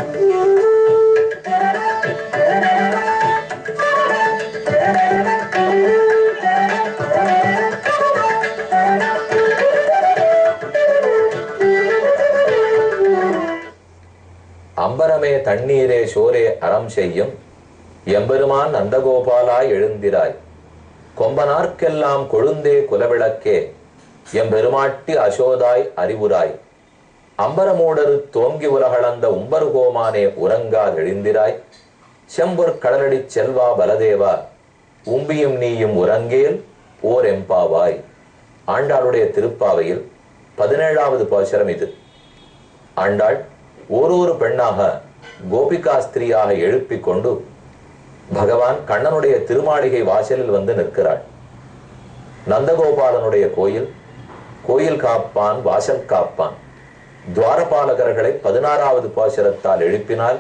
அம்பரமே தண்ணீரே சோரே அறம் செய்யும் எம்பெருமான் நந்தகோபாலாய் எழுந்திராய், கொம்பனார்க்கெல்லாம் கொழுந்தே குலவிளக்கே எம்பெருமாட்டி அசோதாய் அறிவுராய், அம்பரமூடரு தோங்கி உலகளந்த உம்பருகோமானே உறங்காதெழுந்திராய், செம்பொற் கடலடி செல்வா பலதேவா உம்பியும் நீயும் உறங்கேல் ஓர் எம்பாவாய். ஆண்டாளுடைய திருப்பாவையில் 17வது பாசுரம் இது. ஆண்டாள் ஒரு பெண்ணாக கோபிகா ஸ்திரீயாக எழுப்பிக் கொண்டு பகவான் கண்ணனுடைய திருமாளிகை வாசலில் வந்து நிற்கிறாள். நந்தகோபாலனுடைய கோயில் காப்பான் வாசல் காப்பான், துவாரபாலகர்களை 16வது பாசுரத்தால் எழுப்பினால்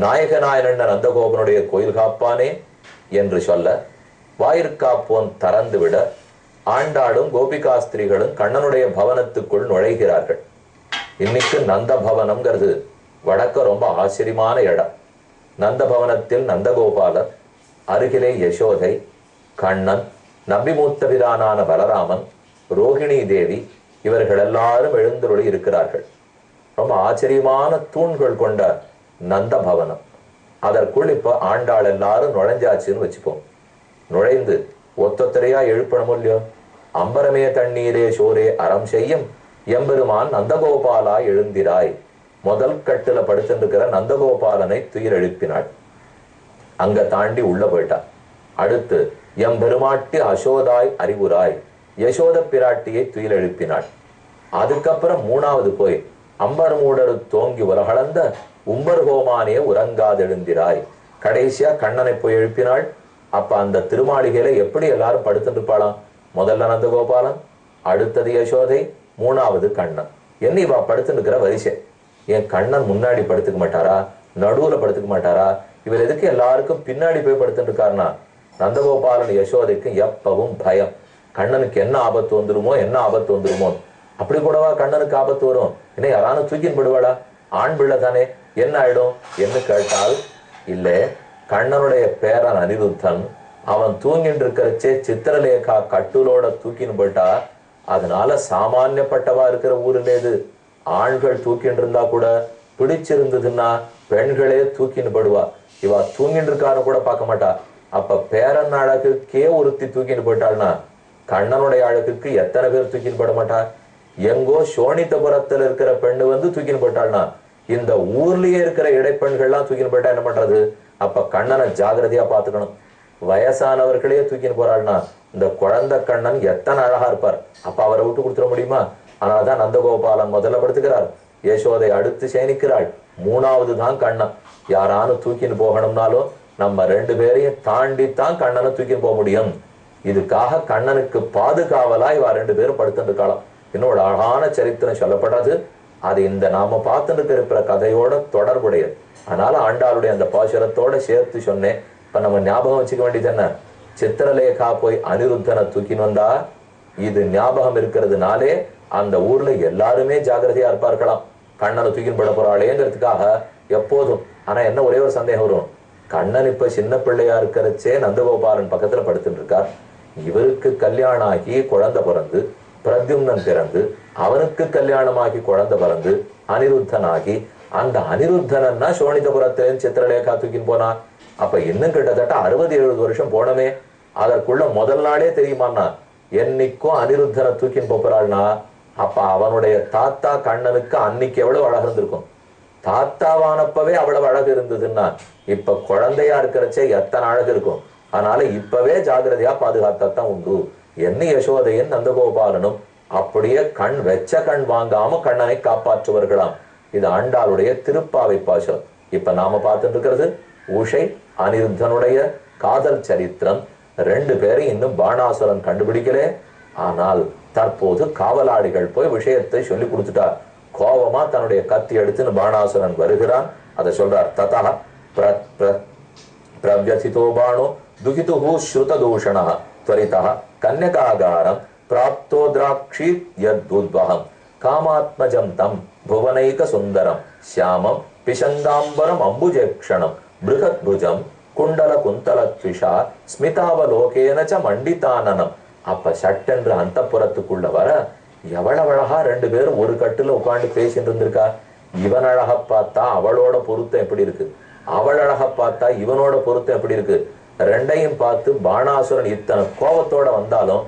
நாயகனாயன நந்தகோபனுடைய கோயில் காப்பானே என்று சொல்ல வாயிற்காப்போன் தறந்து விட ஆண்டாளும் கோபிகா ஸ்திரீகளும் கண்ணனுடைய பவனத்துக்குள் நுழைகிறார்கள். இன்னைக்கு நந்த பவனம்ங்கிறது வடக்க ரொம்ப ஆச்சரியமான இடம். நந்த பவனத்தில் நந்தகோபாலர், அருகிலே யசோதை, கண்ணன், நம்பிமூத்த பிரானான பலராமன், ரோகிணி தேவி இவர்கள் எல்லாரும் எழுந்தருளி இருக்கிறார்கள். ரொம்ப ஆச்சரியமான தூண்கள் கொண்ட நந்த பவனம். அதற்குள் இப்ப ஆண்டாள் எல்லாரும் நுழைஞ்சாச்சுன்னு வச்சுப்போம். நுழைந்து ஒத்தொத்தரையா எழுப்பணும் இல்லையோ. அம்பரமே தண்ணீரே சோரே அறம் செய்யும் எம்பெருமான் நந்தகோபாலா எழுந்திராய். முதல் கட்டுல படுத்திருக்கிற நந்தகோபாலனை துயில் எழுப்பினாள். அங்க தாண்டி உள்ள போயிட்டான். அடுத்து எம்பெருமாட்டி அசோதாய் அறிவுராய், யசோத பிராட்டியை துயில் எழுப்பினாள். அதுக்கப்புறம் 3வது போய் அம்பரமூடரு தோங்கி உலகளந்த உம்பர்கோமானே உறங்காதெழுந்திராய். கடைசியா கண்ணனை போய் எழுப்பினாள். அப்ப அந்த திருமாளிகையில எப்படி எல்லாரும் படுத்துட்டு இருப்பாளாம்? முதல்ல நந்தகோபாலன், அடுத்தது யசோதை, 3வது கண்ணன். என்ன இவா படுத்துட்டு இருக்கிற வரிசை? என் கண்ணன் முன்னாடி படுத்துக்க மாட்டாரா? நடுவுல படுத்துக்க மாட்டாரா? இவர் எதுக்கு எல்லாருக்கும் பின்னாடி போய் படுத்துட்டு இருக்காருனா, நந்தகோபாலன் யசோதைக்கு எப்பவும் பயம். கண்ணனுக்கு என்ன ஆபத்து வந்துருமோ. அப்படி கூடவா கண்ணனுக்கு ஆபத்து வரும்? என்ன யாரானு தூக்கின்னு படுவாளா? ஆண் பிள்ளை தானே, என்ன ஆயிடும் என்று கேட்டால், இல்ல, கண்ணனுடைய பேரன் அனிருத்தன் அவன் தூங்கிட்டு இருக்கிறச்சே சித்திரலேகா கட்டுலோட தூக்கின்னு போயிட்டா, அதனால சாமானியப்பட்டவா இருக்கிற ஊர்லேது ஆண்கள் தூக்கின்னு இருந்தா கூட பிடிச்சிருந்ததுன்னா பெண்களே தூக்கின்னு படுவா. இவா தூங்கிட்டு இருக்கான்னு கூட பார்க்க மாட்டா. அப்ப பேரன் அழகுக்கே ஒருத்தி தூக்கின்னு போயிட்டாள்னா கண்ணனுடைய அழகுக்கு எத்தனை பேர் தூக்கின்னு பட மாட்டா? எங்கோ சோனித்தபுரத்துல இருக்கிற பெண்ணு வந்து தூக்கின்னு போயிட்டாள்னா இந்த ஊர்லயே இருக்கிற இடைப்பெண்கள்லாம் தூக்கின்னு போயிட்டா என்ன பண்றது? அப்ப கண்ணனை ஜாகிரதையா பாத்துக்கணும். வயசானவர்களே தூக்கின்னு போறாள்னா இந்த குழந்தை கண்ணன் எத்தனை அழகா இருப்பார். அப்ப அவரை விட்டு கொடுத்துட முடியுமா? அதனாலதான் நந்தகோபாலன் முதல்ல படுத்துக்கிறார், யசோதை அடுத்து சேனிக்கிறாள், 3வது தான் கண்ணன். யாரானு தூக்கின்னு போகணும்னாலும் நம்ம 2 பேரையும் தாண்டித்தான் கண்ணனை தூக்கின்னு போக முடியும். இதுக்காக கண்ணனுக்கு பாதுகாவலா இவா 2 பேரும் படுத்துட்டு இருக்கலாம். இன்னொரு அழகான சரித்திரம் சொல்லப்படாது. அது இந்த நாம பார்த்துட்டு இருக்கிற கதையோட தொடர்புடையது. அதனால ஆண்டாளுடைய அந்த பாசுரத்தோட சேர்த்து சொன்னேன். இப்ப நம்ம ஞாபகம் வச்சுக்க வேண்டியது என்ன? சித்திரலேகா போய் அனிருத்தனை தூக்கின்னு வந்தா இது ஞாபகம் இருக்கிறதுனாலே அந்த ஊர்ல எல்லாருமே ஜாகிரதையா இருப்பார்களாம். கண்ணனை தூக்கின்னு பட போறாளேங்கிறதுக்காக எப்போதும். ஆனா என்ன ஒரே ஒரு சந்தேகம் வரும், கண்ணன் இப்ப சின்ன பிள்ளையா இருக்கிறச்சே நந்தகோபாலன் பக்கத்துல படுத்துட்டு இருக்கார். இவருக்கு கல்யாணம் ஆகி குழந்தை பிறந்து, பிரத்யும்னன் பிறந்து, அவனுக்கு கல்யாணமாகி குழந்தை பிறந்து, அனிருத்தன் ஆகி, அந்த அனிருத்தனா சோனிதபுரத்தின் சித்திரலேகா தூக்கின்னு போனா. அப்ப இன்னும் கிட்டத்தட்ட 60-70 வருஷம் போனமே. அதற்குள்ள முதல் நாளே தெரியுமாண்ணா என்னைக்கும் அனிருத்தனை தூக்கின்னு போறாள்னா அப்ப அவனுடைய தாத்தா கண்ணனுக்கு அன்னைக்கு எவ்வளவு அழகு இருந்திருக்கும். தாத்தாவானப்பவே அவ்வளவு அழகு இருந்ததுன்னா இப்ப குழந்தையா இருக்கிறச்சே எத்தனை அழகு இருக்கும். அதனால இப்பவே ஜாகிரதையா பாதுகாத்தான் உண்டு. என்ன யசோதையின் நந்தகோபாலனும் அப்படியே கண் வெச்ச கண் வாங்காம கண்ணனை காப்பாற்றுவார்களாம். இது ஆண்டாளுடைய திருப்பாவை பாசுரம். இப்ப நாம பார்த்துட்டு இருக்கிறது உஷை அனிருத்தனுடைய காதல் சரித்திரம். 2 பேரை இன்னும் பாணாசுரன் கண்டுபிடிக்கலே. ஆனால் தற்போது காவலாளிகள் போய் விஷயத்தை சொல்லி கொடுத்துட்டார். கோபமா தன்னுடைய கத்தி எடுத்துன்னு பாணாசுரன் வருகிறான். அதை சொல்றார். ததா பிரவ்யதிதோ பாணோ துகிதுஹு ஸ்ருததூஷணः त्वरितः கன்யகாகாரம் பிராப்தோ திராக்ஷீத் யத்வுத்வஹம் காமாத்மஜம் தம் புவனைக சுந்தரம் ஷியாமம் பிசங்காம்பரம் அம்புஜேக்ஷணம் பிருகத்புஜம் குண்டல குந்தல த்விஷா ஸ்மிதாவலோகேனச்ச மண்டிதானனம். அப்ப சட்டென்று அந்த புறத்துக்குள்ள வர எவ்வளவு அழகா ரெண்டு பேரும் ஒரு கட்டுல உட்காந்து பேசிட்டு இருந்திருக்கா. இவன் அழக பார்த்தா அவளோட பொருத்தம் எப்படி இருக்கு, அவள் அழக பார்த்தா இவனோட பொருத்தம் எப்படி இருக்கு. ரெண்டையும் பார்த்து பாணாசுரன் இத்தனை கோபத்தோட வந்தாலும்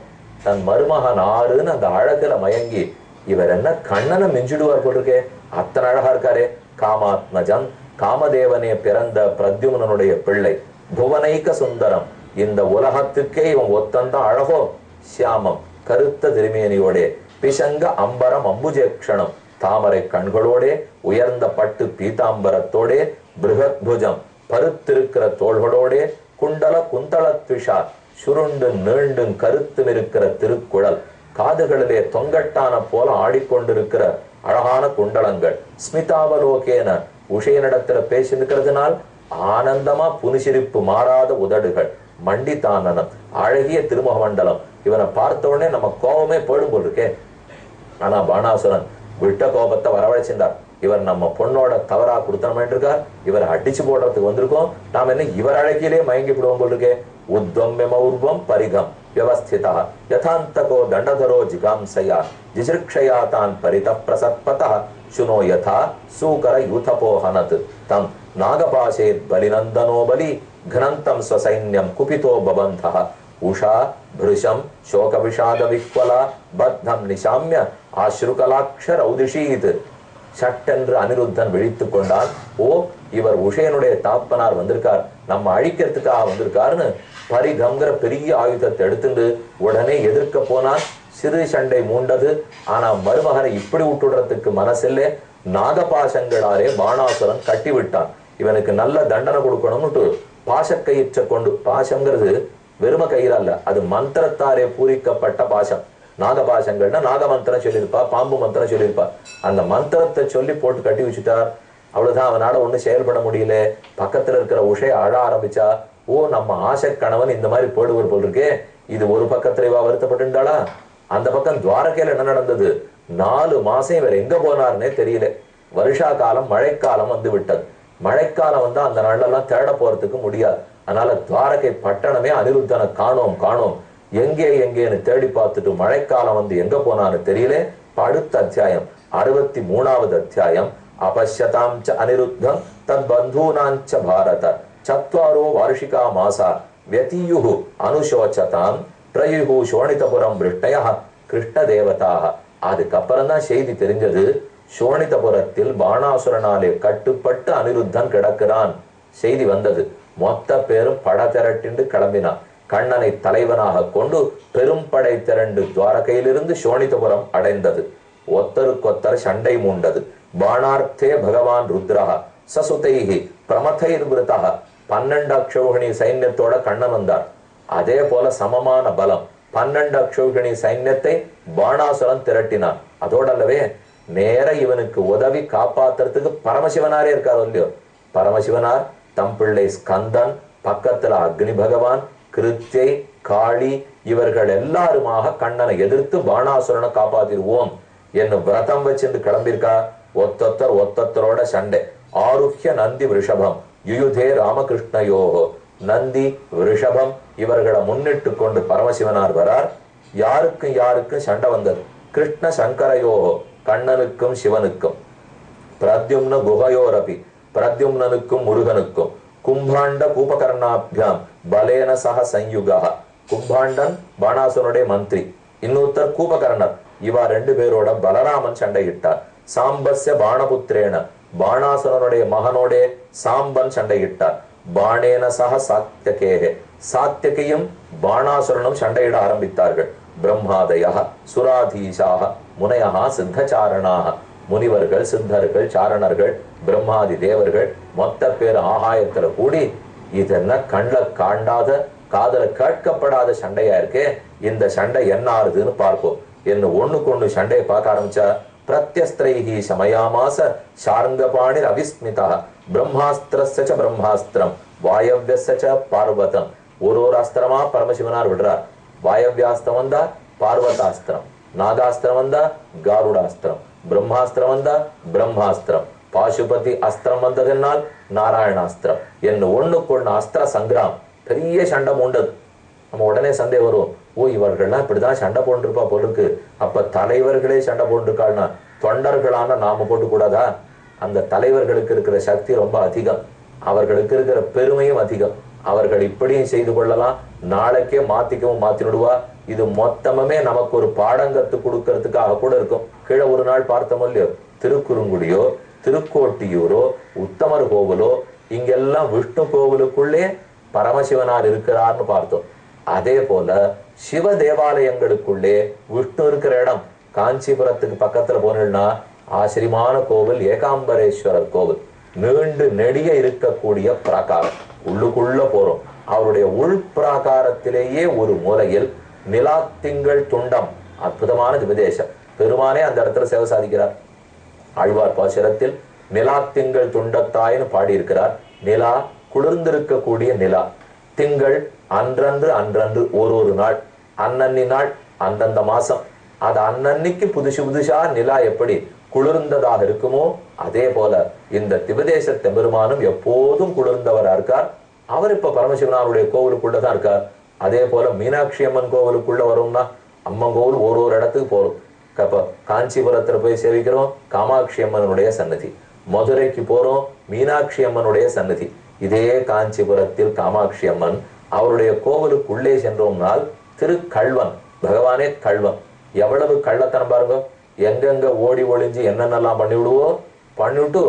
தன் மருமகன் ஆறுன்னு அந்த அழகுல மயங்கி இவர் என்ன கண்ணனை மிஞ்சிடுவார் போட்டிருக்கே, அத்தனை அழகா இருக்காரே. காமாத்மஜன், காமதேவனே பிறந்த பிரத்யும்னனுடைய பிள்ளை, புவனைக்க சுந்தரம், இந்த உலகத்துக்கே இவன் ஒத்தந்தான் அழகோ. சியாமம், கருத்த திருமேனியோடே, பிசங்க அம்பரம் அம்புஜேக்ஷணம், தாமரை கண்களோடே, உயர்ந்த பட்டு பீதாம்பரத்தோடே, பிருகத்புஜம், பருத்திருக்கிற தோள்களோடே, குண்டல குந்தள த்விஷா, சுருண்டு நீண்டு கருத்து இருக்கிற திருக்குழல், காதுகளிலே தொங்கட்டான போல ஆடிக்கொண்டிருக்கிற அழகான குண்டலங்கள், ஸ்மிதாவலோகேன உஷையனிடத்துல பேசிருக்கிறதுனால் ஆனந்தமா புனிசிரிப்பு மாறாத உதடுகள், மண்டிதானனம், அழகிய திருமுக மண்டலம். இவனை பார்த்த உடனே நம்ம கோபமே போயிடும் போல் இருக்கே. ஆனா பாணாசுரன் விட்ட கோபத்தை வரவழைச்சிருந்தார். இவர் நம்ம பொண்ணோட தவறா கொடுத்தனமாயிட்டு இருக்கார், இவரை அடிச்சு போடுறதுக்கு வந்திருக்கோம், நாம என்ன இவர் அழகிலே மயங்கி விடுவோம் போல் இருக்கே. உத்வம்யமௌர்வம் பரிகம் व्यवस्थिता यथान्तको दंडधरो जिगांसया जिजृक्षया तान् परितः प्रसत्पतः शुनो यथा सूकर यूथपोहनत् तं नागपाशेत् बलिनन्दनो बलि घ्नन्तं स्वसैन्यं कुपितो बबन्धः उषा भृशं शोकविषाद विह्वला बद्धं निशाम्य ஆஸ்ருகலாக்ஷரௌதிஷீத். சட்டென்று அனிருத்தன் விழித்துக் கொண்டான். ஓ, இவர் உஷயனுடைய தாப்பனார் வந்திருக்கார், நம்ம அழிக்கிறதுக்காக வந்திருக்காருன்னு பரிகம்ங்கிற பெரிய ஆயுதத்தை எடுத்துட்டு உடனே எதிர்க்க போனான். சிறு சண்டை மூண்டது. ஆனா மருமகனை இப்படி விட்டுடுறதுக்கு மனசில்லே. நாகபாசங்களாலே பாணாசுரன் கட்டி விட்டான். இவனுக்கு நல்ல தண்டனை கொடுக்கணும்னுட்டு பாசக்கயிற்ற கொண்டு, பாசங்கிறது வெறும கயிறு அல்ல, அது மந்திரத்தாலே பூரிக்கப்பட்ட பாசம். நாகபாசங்கள்னா நாகமந்திரம் சொல்லியிருப்பா, பாம்பு மந்திரம் சொல்லியிருப்பா. அந்த மந்திரத்தை சொல்லி போட்டு கட்டி வச்சுட்டார். அவ்வளவுதான், அவனால ஒண்ணு செயல்பட முடியல. பக்கத்துல இருக்கிற உஷை அழ ஆரம்பிச்சா. ஓ, நம்ம ஆசை கணவன் இந்த மாதிரி போடுவர் போல் இருக்கே. இது ஒரு பக்கத்துல இவா வருத்தப்பட்டுட்டாளா? அந்த பக்கம் துவாரகையில என்ன நடந்தது? 4 மாசம் இவர் எங்க போனார்னே தெரியல. வருஷா காலம், மழைக்காலம் வந்து விட்டது. மழைக்காலம் வந்தா அந்த நாளெல்லாம் தேட போறதுக்கு முடியாது. அதனால துவாரகை பட்டணமே அனிருத்தனை காணோம் காணோம், எங்கே எங்கேன்னு தேடி பார்த்துட்டு மழைக்காலம் வந்து எங்க போனான்னு தெரியல. அடுத்த அத்தியாயம் 63வது அத்தியாயம். அபஷ்யதாம் ச அனிருத்தம் தத் பந்தூனாஞ்ச பாரத சத்வாரோ வார்ஷிகா மாசா व्यतीयुः அனுசோச்சதாம் பிரயுஹு சோணிதபுரம் விருஷ்டயः கிருஷ்ண தேவதாக. அதுக்கப்புறம் தான் செய்தி தெரிஞ்சது. சோணிதபுரத்தில் பாணாசுரனாலே கட்டுப்பட்டு அனிருத்தன் கிடக்கிறான். செய்தி வந்தது. மொத்த பேரும் பட திரட்டிண்டு கிளம்பினான். கண்ணனை தலைவனாக கொண்டு பெரும் படை திரண்டு துவாரகையிலிருந்து சோணிதபுரம் அடைந்தது. ஒத்தருக்கொத்தர் சண்டை மூண்டது. பாணார்த்தே பகவான் ருத்ரஹ சசுதைஹி பிரமதைர் விருதஹ. 12 அக்ஷௌகிணி சைன்யத்தோட கண்ணன் வந்தார். அதே போல சமமான பலம் 12 அக்ஷௌகிணி சைன்யத்தை பாணாசுரன் திரட்டினான். அதோடல்லவே நேர இவனுக்கு உதவி காப்பாத்துறதுக்கு பரமசிவனாரே இருக்காரு இல்லையோ. பரமசிவனார், தம் பிள்ளை ஸ்கந்தன், பக்கத்துல அக்னி பகவான், கிருத்தியை, காளி, இவர்கள் எல்லாருமாக கண்ணனை எதிர்த்து பாணாசுரனை காப்பாத்திடுவோம் என்ன விரதம் வச்சுட்டு கிளம்பியிருக்கா. ஒத்தத்தரோட சண்டை. ஆருஹ்ய நந்தி ரிஷபம் யுயுதே ராமகிருஷ்ணயோகோ. நந்தி ரிஷபம் இவர்களை முன்னிட்டு கொண்டு பரமசிவனார் வரார். யாருக்கும் சண்டை வந்தது. கிருஷ்ண சங்கரயோகோ, கண்ணனுக்கும் சிவனுக்கும். பிரத்யும்ன குஹயோரபி, பிரத்யும்னனுக்கும் முருகனுக்கும். கும்பாண்ட கூபகர்ணாபியாம் பலேன சக சயுகா. கும்பாண்டன் பாணாசுரனுடைய மந்திரி, இன்னொருத்தர் கூபகர்ணர். இவா 2 பேரோட பலராமன் சண்டையிட்டார். சாம்பஸ்ய பாணபுத்திரேன, பாணாசுரனுடைய மகனோடே சாம்பன் சண்டையிட்டார். பாணேன சக சாத்தியகேகே, சாத்தியகையும் பாணாசுரனும் சண்டையிட ஆரம்பித்தார்கள். பிரம்மாதயா சுராதீஷாக முனையா சித்தச்சாரணாக. முனிவர்கள், சித்தர்கள், சாரணர்கள், பிரம்மாதி தேவர்கள் மொத்த பேர் ஆகாயத்துல கூடி, இதென்ன கண்ல காண்டாத காதல கேட்கப்படாத சண்டையா இருக்கே, இந்த சண்டை என்ன ஆறுதுன்னு பார்ப்போம் என்ன. ஒண்ணுக்கு சண்டையை பார்க்க ஆரம்பிச்சா. பிரத்யஸ்திரைஹி சமயாமாச சார்ங்கபாணிர் அவிஸ்மிதா. பிரம்மாஸ்திரஸ்ய பிரம்மாஸ்திரம் வாயவ்யஸ்ய பார்வதம். ஒரு அஸ்திரமா பரமசிவனார் விடுறார். வாயவ்யாஸ்திரம் வந்தா பார்வதாஸ்திரம், நாகாஸ்திரம் வந்தா காருடாஸ்திரம், பிரம்மாஸ்திரம் வந்தா பிரம்மாஸ்திரம், பாசுபதி அஸ்திரம் வந்ததென்னால் நாராயணாஸ்திரம் என்ன ஒண்ணுக்கொண்ணு அஸ்திர சங்கிராம், பெரிய சண்டை மூண்டது. நம்ம உடனே சந்தேகம் வரும், ஓ இவர்கள்லாம் இப்படிதான் சண்டை போட்டுருப்பா போல இருக்கு, அப்ப தலைவர்களே சண்டை போட்டுருக்காள்னா தொண்டர்களான நாம போட்டு கூடாதா? அந்த தலைவர்களுக்கு இருக்கிற சக்தி ரொம்ப அதிகம், அவர்களுக்கு இருக்கிற பெருமையும் அதிகம். அவர்கள் இப்படியும் செய்து கொள்ளலாம், நாளைக்கே மாத்திக்கவும் மாத்தினுடுவா. இது மொத்தமே நமக்கு ஒரு பாடங்கத்து கொடுக்கறதுக்காக கூட இருக்கும். கீழே ஒரு நாள் பார்த்தோமோ இல்லையோ, திருக்குறுங்குடியோ திருக்கோட்டியூரோ உத்தமர் கோவிலோ இங்கெல்லாம் விஷ்ணு கோவிலுக்குள்ளே பரமசிவனார் இருக்கிறார்னு பார்த்தோம். அதே போல சிவ தேவாலயங்களுக்குள்ளே விஷ்ணு இருக்கிற இடம் காஞ்சிபுரத்துக்கு பக்கத்துல போனா ஆச்சரியமான கோவில் ஏகாம்பரேஸ்வரர் கோவில். நீண்டு நெடிய இருக்கக்கூடிய பிராகாரம், உள்ளுக்குள்ள போறோம். அவருடைய உள் பிராகாரத்திலேயே ஒரு மூலையில் நிலா திங்கள் துண்டம், அற்புதமான திபதேசம். பெருமானே அந்த இடத்துல சேவை சாதிக்கிறார். ஆழ்வார் பாசுரத்தில் நிலா திங்கள் துண்டத்தாயின்னு பாடியிருக்கிறார். நிலா குளிர்ந்திருக்கக்கூடிய நிலா, திங்கள் அன்றன்று அன்றன்று ஒரு நாள், அன்னன்னி நாள் அந்தந்த மாசம், அது அன்னன்னைக்கு புதுசா நிலா எப்படி குளிர்ந்ததாக இருக்குமோ அதே போல இந்த திபதேச பெருமானும் எப்போதும் குளிர்ந்தவரா இருக்கார். அவர் இப்ப பரமசிவனாருடைய கோவிலுக்குள்ளதான் இருக்கார். அதே போல மீனாட்சி அம்மன் கோவிலுக்குள்ள வரும்னா அம்மன் கோவில் ஒரு இடத்துக்கு போறோம். அப்ப காஞ்சிபுரத்துல போய் சேவிக்கிறோம், காமாட்சி அம்மனுடைய சன்னதி. மதுரைக்கு போறோம், மீனாட்சி அம்மனுடைய சன்னதி. இதே காஞ்சிபுரத்தில் காமாட்சி அம்மன் அவருடைய கோவிலுக்குள்ளே சென்றோம்னால் திருக்கல்வன், பகவானே கல்வன். எவ்வளவு கள்ளத்தனம் பாருங்க, எங்கெங்க ஓடி ஒளிஞ்சு என்னென்னலாம் பண்ணி விடுவோம், பண்ணிவிட்டு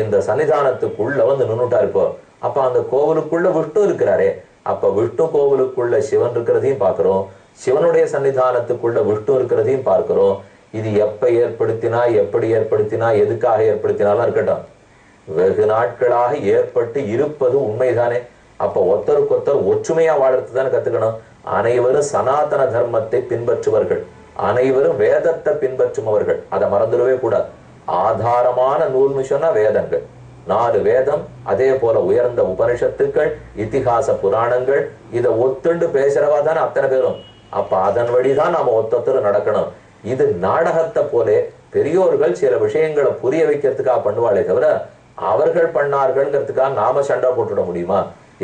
இந்த சன்னிதானத்துக்குள்ள வந்து நின்னுட்டா இருப்போம். அப்ப அந்த கோவிலுக்குள்ள விஷ்ணு இருக்கிறாரே, அப்ப விஷ்ணு கோவிலுக்குள்ள சிவன் இருக்கிறதையும் பார்க்கிறோம், சிவனுடைய சன்னிதானத்துக்குள்ள விஷ்ணு இருக்கிறதையும் பார்க்கிறோம். இது எப்ப ஏற்படுத்தினா, எப்படி ஏற்படுத்தினா, எதுக்காக ஏற்படுத்தினாலும் இருக்கட்டும், வெகு நாட்களாக ஏற்பட்டு இருப்பது உண்மைதானே. அப்ப ஒருத்தருக்கொத்தர் ஒற்றுமையா வாழறது தானே கத்துக்கணும். அனைவரும் சனாதன தர்மத்தை பின்பற்றுவர்கள், அனைவரும் வேதத்தை பின்பற்றுபவர்கள், அதை மறந்துடவே கூடாது. ஆதாரமான நூல்னு சொன்னா வேதங்கள், 4 வேதம், அதே போல உயர்ந்த உபனிஷத்துக்கள், இதிகாச புராணங்கள், இதை ஒத்துண்டு பேசுறவா தானே அத்தனை பேரும். அப்ப அதன் வழிதான் நாம ஒத்தொத்தர் நடக்கணும். இது நாடகத்தை போலே பெரியோர்கள் சில விஷயங்களை புரிய வைக்கிறதுக்காக பண்ணுவாளே தவிர அவர்கள் பண்ணார்கள்ங்கிறதுக்காக நாம சண்டை போட்டுட முடியுமா?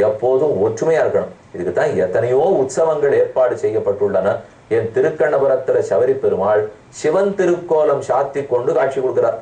எப்போதும் ஒற்றுமையா இருக்கணும். இதுக்குதான் எத்தனையோ உற்சவங்கள் ஏற்பாடு செய்யப்பட்டுள்ளன. என் திருக்கண்ணபுரத்துல சபரி பெருமாள் சிவன் திருக்கோலம் சாத்தி கொண்டு காட்சி கொடுக்கிறார்.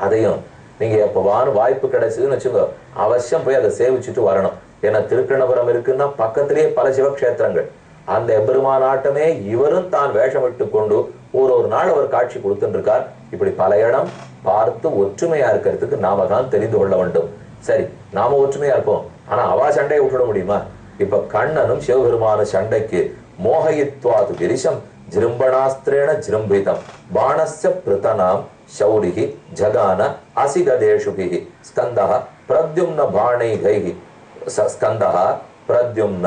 அதையும் நீங்க எப்பவான வாய்ப்பு கிடைச்சதுன்னு வச்சுக்கோ, அவசியம் போய் அதை சேவிச்சுட்டு வரணும். ஏன்னா திருக்கண்ணபுரம் இருக்குன்னா பக்கத்திலேயே பல சிவக்ஷேத்திரங்கள். அந்த எம்பெருமான் ஆட்டமே இவரும் தான் வேஷமிட்டு கொண்டு ஒரு நாள் அவர் காட்சி கொடுத்துட்டு இருக்கார். இப்படி பல இடம் பார்த்து ஒற்றுமையா இருக்கிறதுக்கு நாம தான் தெரிந்து கொள்ள வேண்டும். சரி, நாம ஒற்றுமையா இருப்போம், ஆனா அவா சண்டையை விட்டுட முடியுமா? இப்ப கண்ணனும் சிவபெருமான சண்டைக்கு மோகயித்வாது கிரிசம் ஜிரும்பணாஸ்திரேண ஜிரும்பிதம் பாணஸ்ய பிரதனாம் சௌரிஹி ஜகான அசிகதேஷுபிஹி ஸ்கந்தஹ பிரத்யும்ன பாணைகைஹி ஸ்கந்தஹ பிரத்யும்ன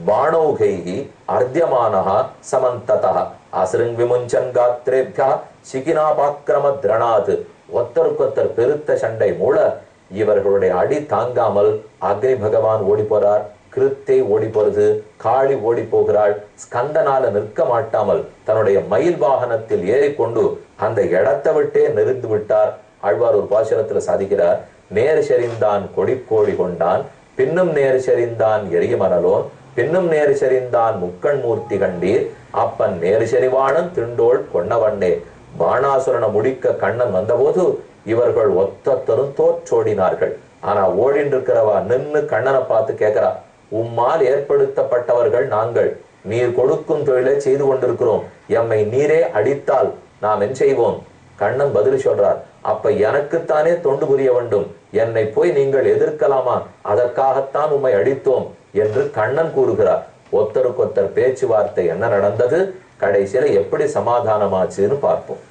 பாணௌகைஹி அர்த்யமானஹ சமந்ததஹ அஸ்ருங் விமுஞ்சன் காத்ரேப்யா சிகினாபாக்ரம திரணாத். ஒத்தருக்கொத்தர் பெருத்த சண்டை மூல இவர்களுடைய அடி தாங்காமல் அக்னி பகவான் ஓடி போறார், கிருத்தை ஓடி போறது, காளி ஓடி போகிறாள். ஸ்கந்தனால நிற்க மாட்டாமல் தன்னுடைய மயில் வாகனத்தில் ஏறிக்கொண்டு அந்த இடத்தை விட்டே நெறிந்து விட்டார். ஆழ்வார் ஒரு பாசுரத்துல சாதிக்கிறார், நேர் செறிந்தான் கொடி கோடி கொண்டான், பின்னும் நேர் செறிந்தான் எரிய மணலோன், பின்னும் நேர் செறிந்தான் முக்கண் மூர்த்தி கண்டீர், அப்பன் நேர் செறிவாணன் திண்டோள் கொன்னவண்ணே. பாணாசுரனை முடிக்க கண்ணன் வந்தபோது இவர்கள் ஒத்தத்தரும் தோற்றோடினார்கள். ஆனா ஓடின்னு இருக்கிறவா நின்னு கண்ணனை பார்த்து கேட்கிறா, உம்மால் ஏற்படுத்தப்பட்டவர்கள் நாங்கள், நீர் கொடுக்கும் தொழிலை செய்து கொண்டிருக்கிறோம், எம்மை நீரே அடித்தால் நாம் என்ன செய்வோம்? கண்ணன் பதில் சொல்றார், அப்ப எனக்குத்தானே தொண்டு புரிய வேண்டும், என்னை போய் நீங்கள் எதிர்க்கலாமா? அதற்காகத்தான் உம்மை அடித்தோம் என்று கண்ணன் கூறுகிறார். ஒத்தருக்கொத்தர் பேச்சுவார்த்தை என்ன நடந்தது, கடைசியில எப்படி சமாதானமாச்சுன்னு பார்ப்போம்.